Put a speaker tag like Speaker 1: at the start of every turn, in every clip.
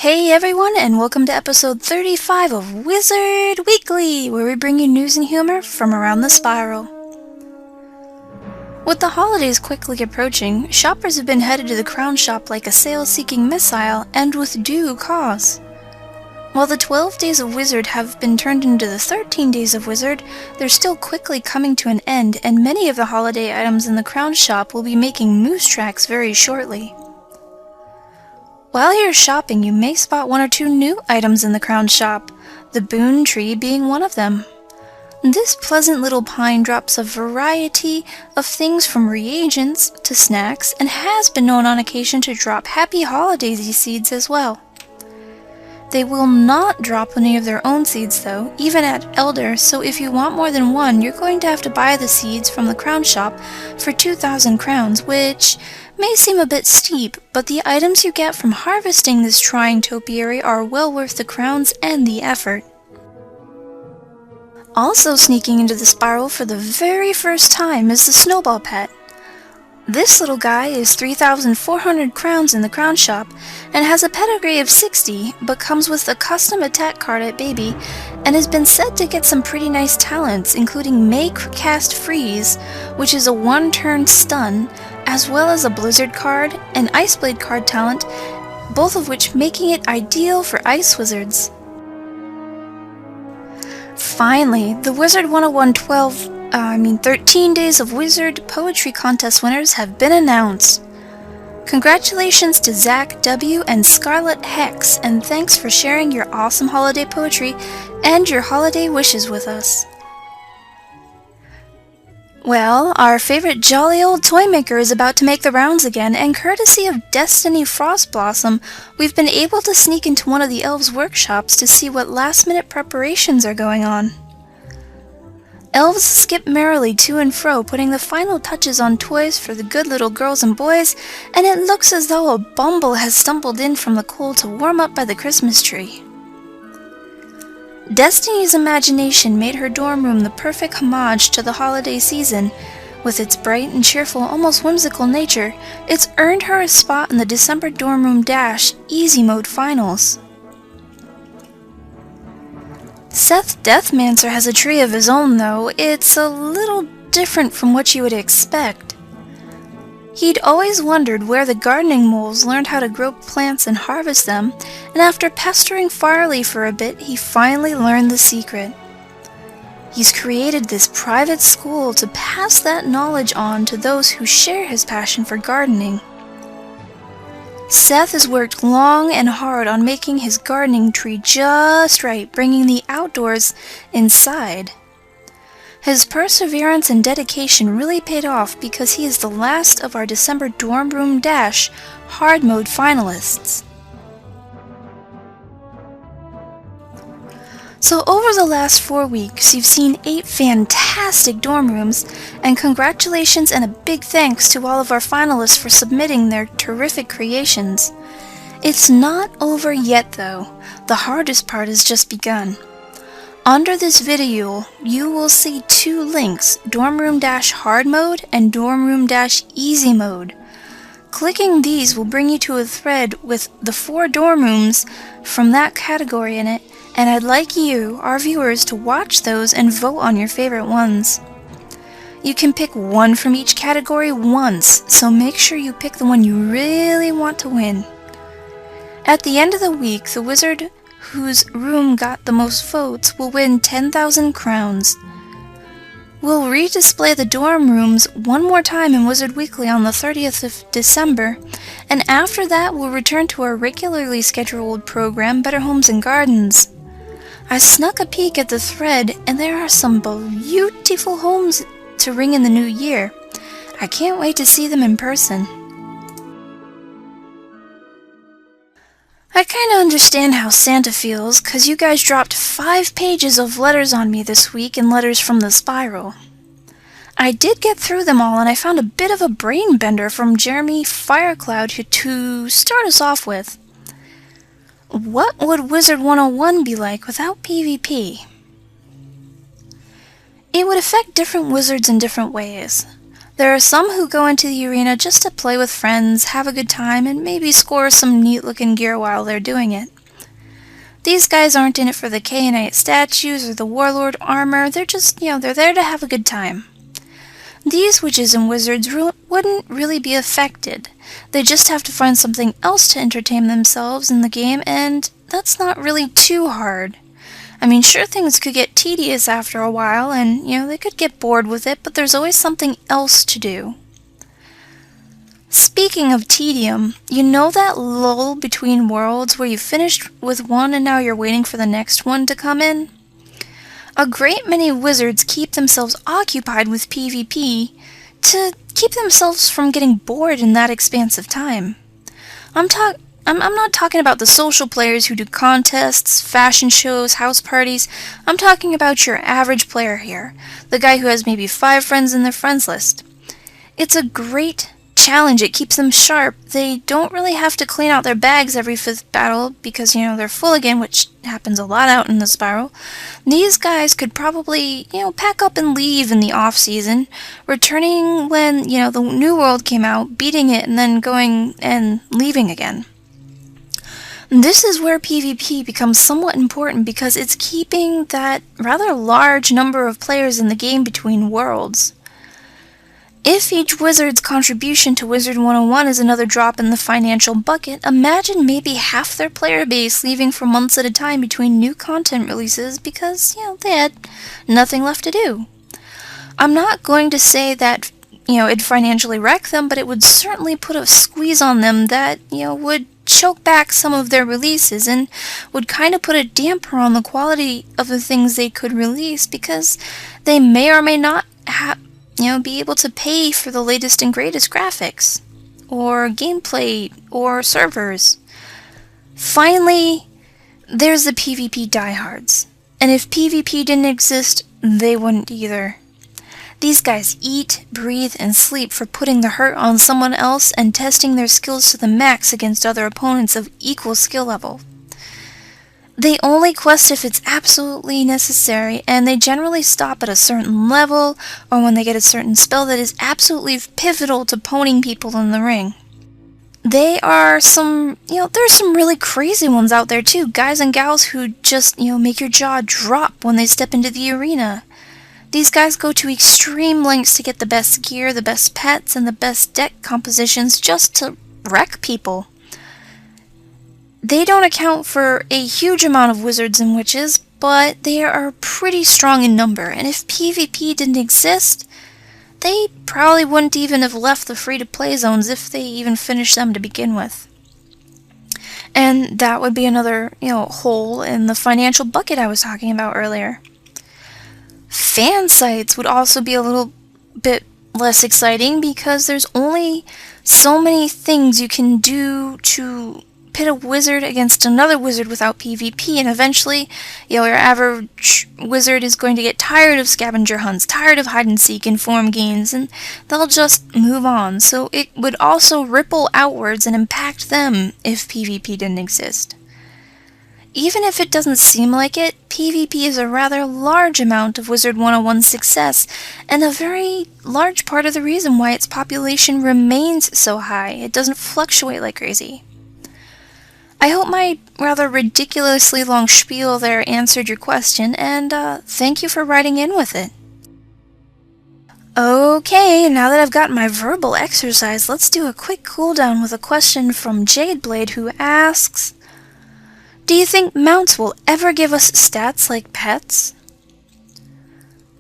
Speaker 1: Hey everyone, and welcome to episode 35 of Wizard Weekly, where we bring you news and humor from around the spiral. With the holidays quickly approaching, shoppers have been headed to the crown shop like a sale-seeking missile, and with due cause. While the 12 days of Wizard have been turned into the 13 days of Wizard, they're still quickly coming to an end, and many of the holiday items in the crown shop will be making moose tracks very shortly. While you're shopping, you may spot one or two new items in the crown shop, the boon tree being one of them. This pleasant little pine drops a variety of things from reagents to snacks and has been known on occasion to drop happy holiday seeds as well. They will not drop any of their own seeds though, even at Elder, so if you want more than one, you're going to have to buy the seeds from the crown shop for 2,000 crowns, which may seem a bit steep, but the items you get from harvesting this trying topiary are well worth the crowns and the effort. Also sneaking into the spiral for the very first time is the snowball pet. This little guy is 3,400 crowns in the crown shop and has a pedigree of 60, but comes with a custom attack card at baby and has been said to get some pretty nice talents, including May Cast Freeze, which is a one-turn stun, as well as a Blizzard card and Ice Blade card talent, both of which making it ideal for ice wizards. Finally, the Wizard 101 13 Days of Wizard Poetry Contest winners have been announced. Congratulations to Zach W. and Scarlet Hex, and thanks for sharing your awesome holiday poetry and your holiday wishes with us. Well, our favorite jolly old toy maker is about to make the rounds again, and courtesy of Destiny Frostblossom, we've been able to sneak into one of the elves' workshops to see what last-minute preparations are going on. Elves skip merrily to and fro, putting the final touches on toys for the good little girls and boys, and it looks as though a bumble has stumbled in from the cold to warm up by the Christmas tree. Destiny's imagination made her dorm room the perfect homage to the holiday season. With its bright and cheerful, almost whimsical nature, it's earned her a spot in the December Dorm Room Dash Easy Mode Finals. Seth Deathmancer has a tree of his own though. It's a little different from what you would expect. He'd always wondered where the gardening moles learned how to grow plants and harvest them, and after pestering Farley for a bit, he finally learned the secret. He's created this private school to pass that knowledge on to those who share his passion for gardening. Seth has worked long and hard on making his gardening tree just right, bringing the outdoors inside. His perseverance and dedication really paid off because he is the last of our December Dorm Room Dash Hard Mode finalists. So over the last 4 weeks, you've seen 8 fantastic dorm rooms, and congratulations and a big thanks to all of our finalists for submitting their terrific creations. It's not over yet though. The hardest part has just begun. Under this video, you will see 2 links, Dorm Room Dash Hard Mode and Dorm Room Dash Easy Mode. Clicking these will bring you to a thread with the 4 dorm rooms from that category in it, and I'd like you, our viewers, to watch those and vote on your favorite ones. You can pick one from each category once, so make sure you pick the one you really want to win. At the end of the week, the wizard whose room got the most votes will win 10,000 crowns. We'll redisplay the dorm rooms one more time in Wizard Weekly on the 30th of December, and after that we'll return to our regularly scheduled program, Better Homes and Gardens. I snuck a peek at the thread, and there are some beautiful homes to ring in the new year. I can't wait to see them in person. I kinda understand how Santa feels, 'cause you guys dropped 5 pages of letters on me this week in Letters from the Spiral. I did get through them all, and I found a bit of a brain bender from Jeremy Firecloud to start us off with. What would Wizard 101 be like without PvP? It would affect different wizards in different ways. There are some who go into the arena just to play with friends, have a good time, and maybe score some neat-looking gear while they're doing it. These guys aren't in it for the Khainite statues or the warlord armor, they're just, they're there to have a good time. These witches and wizards wouldn't really be affected. They just have to find something else to entertain themselves in the game, and that's not really too hard. I mean, sure, things could get tedious after a while, and, they could get bored with it, but there's always something else to do. Speaking of tedium, you know that lull between worlds where you finished with one and now you're waiting for the next one to come in? A great many wizards keep themselves occupied with PvP to keep themselves from getting bored in that expanse of time. I'm not talking about the social players who do contests, fashion shows, house parties. I'm talking about your average player here, the guy who has maybe 5 friends in their friends list. It's a great challenge. It keeps them sharp. They don't really have to clean out their bags every 5th battle because, they're full again, which happens a lot out in the spiral. These guys could probably, pack up and leave in the off-season, returning when, the new world came out, beating it, and then going and leaving again. This is where PvP becomes somewhat important because it's keeping that rather large number of players in the game between worlds. If each wizard's contribution to Wizard 101 is another drop in the financial bucket, imagine maybe half their player base leaving for months at a time between new content releases because, they had nothing left to do. I'm not going to say that, it'd financially wreck them, but it would certainly put a squeeze on them that, would choke back some of their releases and would kind of put a damper on the quality of the things they could release because they may or may not be able to pay for the latest and greatest graphics, or gameplay, or servers. Finally, there's the PvP diehards. And if PvP didn't exist, they wouldn't either. These guys eat, breathe, and sleep for putting the hurt on someone else and testing their skills to the max against other opponents of equal skill level. They only quest if it's absolutely necessary, and they generally stop at a certain level, or when they get a certain spell that is absolutely pivotal to pwning people in the ring. There's some really crazy ones out there too, guys and gals who just, make your jaw drop when they step into the arena. These guys go to extreme lengths to get the best gear, the best pets, and the best deck compositions just to wreck people. They don't account for a huge amount of wizards and witches, but they are pretty strong in number, and if PvP didn't exist, they probably wouldn't even have left the free-to-play zones if they even finished them to begin with. And that would be another, hole in the financial bucket I was talking about earlier. Fan sites would also be a little bit less exciting because there's only so many things you can do to pit a wizard against another wizard without PvP, and eventually, your average wizard is going to get tired of scavenger hunts, tired of hide-and-seek and form games, and they'll just move on. So it would also ripple outwards and impact them if PvP didn't exist. Even if it doesn't seem like it, PvP is a rather large amount of Wizard 101's success, and a very large part of the reason why its population remains so high. It doesn't fluctuate like crazy. I hope my rather ridiculously long spiel there answered your question, and thank you for writing in with it. Okay, now that I've got my verbal exercise, let's do a quick cooldown with a question from Jadeblade, who asks, do you think mounts will ever give us stats like pets?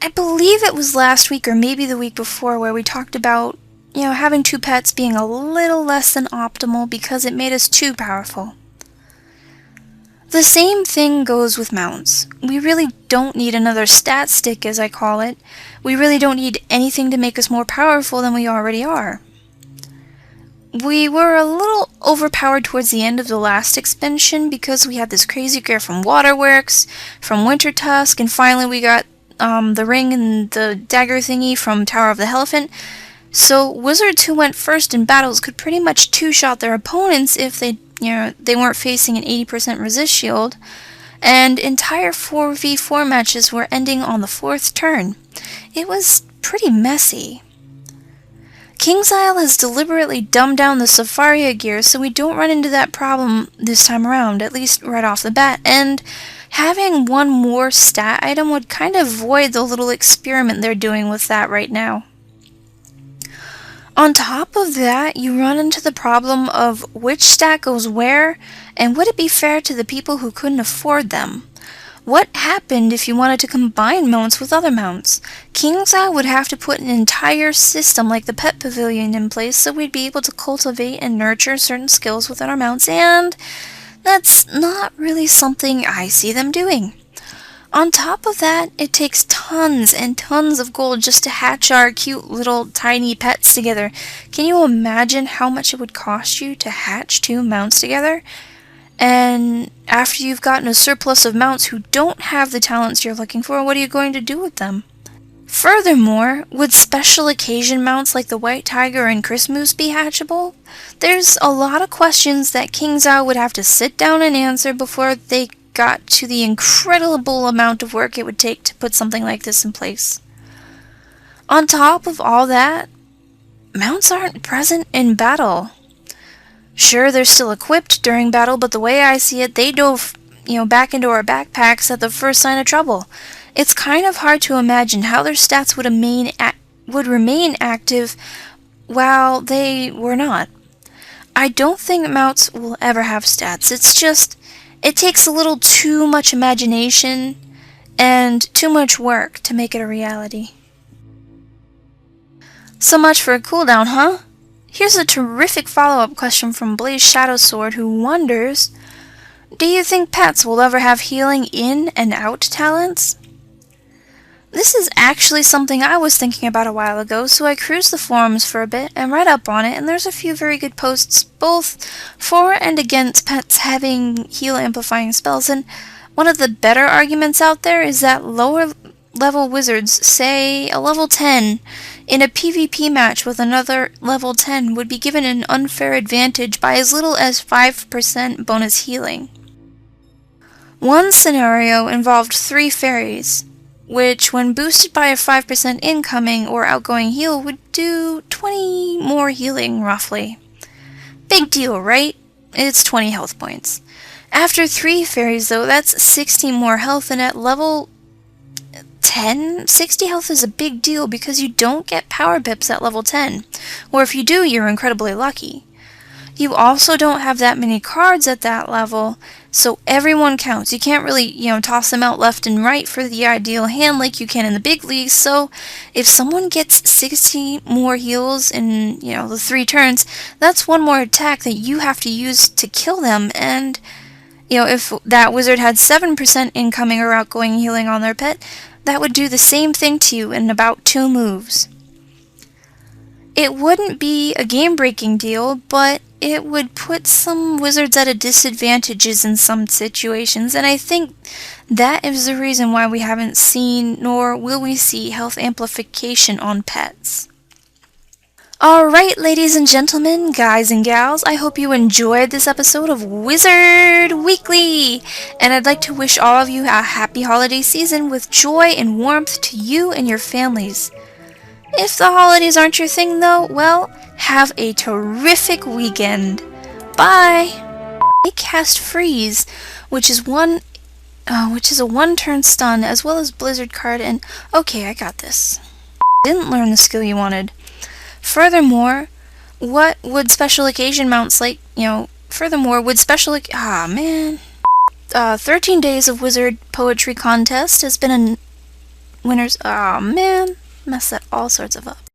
Speaker 1: I believe it was last week or maybe the week before where we talked about, having 2 pets being a little less than optimal because it made us too powerful. The same thing goes with mounts. We really don't need another stat stick, as I call it. We really don't need anything to make us more powerful than we already are. We were a little overpowered towards the end of the last expansion because we had this crazy gear from Waterworks, from Wintertusk, and finally we got the ring and the dagger thingy from Tower of the Elephant. So wizards who went first in battles could pretty much two-shot their opponents if they weren't facing an 80% resist shield, and entire 4v4 matches were ending on the 4th turn. It was pretty messy. KingsIsle has deliberately dumbed down the Safaria gear so we don't run into that problem this time around, at least right off the bat, and having one more stat item would kind of void the little experiment they're doing with that right now. On top of that, you run into the problem of which stat goes where, and would it be fair to the people who couldn't afford them? What happened if you wanted to combine mounts with other mounts? KingsIsle would have to put an entire system like the Pet Pavilion in place so we'd be able to cultivate and nurture certain skills within our mounts, and that's not really something I see them doing. On top of that, it takes tons and tons of gold just to hatch our cute little tiny pets together. Can you imagine how much it would cost you to hatch 2 mounts together? And after you've gotten a surplus of mounts who don't have the talents you're looking for, what are you going to do with them? Furthermore, would special occasion mounts like the White Tiger and Christmas be hatchable? There's a lot of questions that KingsIsle would have to sit down and answer before they got to the incredible amount of work it would take to put something like this in place. On top of all that, mounts aren't present in battle. Sure, they're still equipped during battle, but the way I see it, they dove, back into our backpacks at the first sign of trouble. It's kind of hard to imagine how their stats would remain active while they were not. I don't think mounts will ever have stats. It's just, it takes a little too much imagination and too much work to make it a reality. So much for a cooldown, huh? Here's a terrific follow-up question from Blaze Shadowsword, who wonders, do you think pets will ever have healing in and out talents? This is actually something I was thinking about a while ago, so I cruised the forums for a bit and read up on it, and there's a few very good posts both for and against pets having heal amplifying spells, and one of the better arguments out there is that lower level wizards, say a level 10, in a PvP match with another level 10 would be given an unfair advantage by as little as 5% bonus healing. One scenario involved 3 fairies, which when boosted by a 5% incoming or outgoing heal would do 20 more healing roughly. Big deal, right? It's 20 health points. After 3 fairies though, that's 60 more health, and at level 10, 60 health is a big deal because you don't get power pips at level 10, or if you do, you're incredibly lucky. You also don't have that many cards at that level, so everyone counts. You can't really, toss them out left and right for the ideal hand like you can in the big leagues, so if someone gets 60 more heals in, the 3 turns, that's 1 more attack that you have to use to kill them, and, if that wizard had 7% incoming or outgoing healing on their pet, that would do the same thing to you in about 2 moves. It wouldn't be a game-breaking deal, but it would put some wizards at a disadvantage in some situations, and I think that is the reason why we haven't seen, nor will we see, health amplification on pets. Alright, ladies and gentlemen, guys and gals, I hope you enjoyed this episode of Wizard Weekly, and I'd like to wish all of you a happy holiday season with joy and warmth to you and your families. If the holidays aren't your thing though, well, have a terrific weekend. Bye! I cast Freeze, which is a 1-turn stun, as well as Blizzard card, and okay, I got this. Didn't learn the skill you wanted. Furthermore, what would special occasion mounts like, 13 days of wizard poetry contest has been a winner's, messed that all sorts of up.